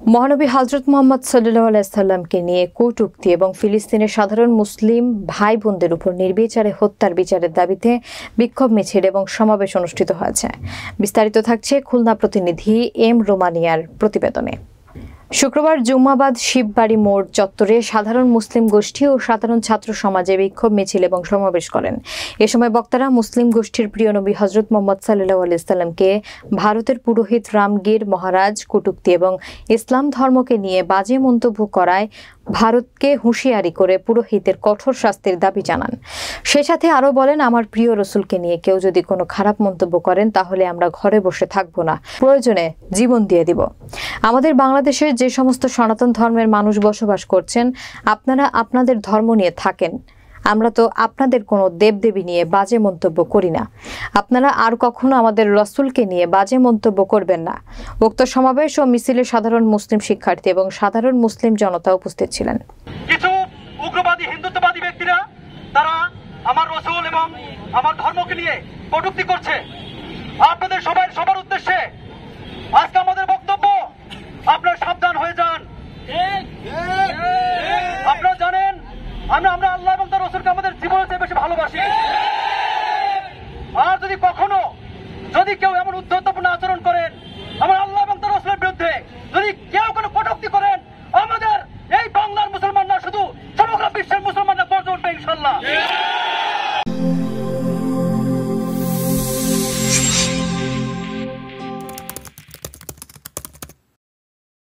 মহানবী হযরত মুহাম্মদ সাল্লাল্লাহু আলাইহি সাল্লামকে নিয়ে কটূক্তি এবং ফিলিস্তিনের সাধারণ মুসলিম ভাই বোনদের উপর নির্বিচারে হত্যার বিচারের দাবিতে বিক্ষোভ মিছিল এবং সমাবেশ অনুষ্ঠিত হয়েছে। বিস্তারিত থাকছে খুলনা প্রতিনিধি এম রোমানিয়ার প্রতিবেদনে। শুক্রবার জুম্মাবাদ শিববাড়ি মোড় চত্বরে সাধারণ মুসলিম গোষ্ঠী ও সাধারণ ছাত্র সমাজে বিক্ষোভ মিছিল এবং সমাবেশ করেন। এ সময় বক্তারা মুসলিম গোষ্ঠীর প্রিয় নবী হযরত মুহাম্মদ সাল্লাল্লাহু আলাইহি সাল্লামকে ভারতের পুরোহিত রামগীর মহারাজ কটূক্তি এবং ইসলাম ধর্মকে নিয়ে বাজে মন্তব্য করায় ভারতকে হুঁশিয়ারি করে পুরোহিতের কঠোর শাস্তির দাবি জানান। সে সাথে আরও বলেন, আমার প্রিয় রসুলকে নিয়ে কেউ যদি কোনো খারাপ মন্তব্য করেন তাহলে আমরা ঘরে বসে থাকবো না, প্রয়োজনে জীবন দিয়ে দিব। আমাদের বাংলাদেশের যে সমস্ত সনাতন ধর্মের মানুষ বসবাস করছেন, আপনারা আপনাদের ধর্ম নিয়ে থাকেন। আমরা তো আপনাদের কোনো দেবদেবী নিয়ে বাজে মন্তব্য করি না। আপনারা আর কখনো আমাদের রসুলকে নিয়ে বাজে মন্তব্য করবেন না। উক্ত সমাবেশ ও মিছিলে সাধারণ মুসলিম শিক্ষার্থী এবং সাধারণ মুসলিম জনতা উপস্থিত ছিলেন। কিছু উগ্রবাদী হিন্দুত্ববাদী ব্যক্তিরা তারা আমার রসুল এবং আমার ধর্মকে নিয়ে কটূক্তি করছে। আপনাদের সবার উদ্দেশ্যে আজকে আমাদের বক্তব্য, আপনারা সাবধান হয়ে যান। আপনারা জানেন আমরা আল্লাহ এবং তার রসুলকে আমাদের জীবনের চেয়ে বেশি ভালোবাসি। আর যদি কেউ এমন উদ্ধতপূর্ণ আচরণ করেন, আমার আল্লাহ এবং তার রসুলের বিরুদ্ধে যদি কেউ কোনো কটূক্তি করেন, আমাদের এই বাংলার মুসলমানরা শুধু সমগ্র বিশ্বের মুসলমানরা গর্জে উঠবে ইনশাআল্লাহ।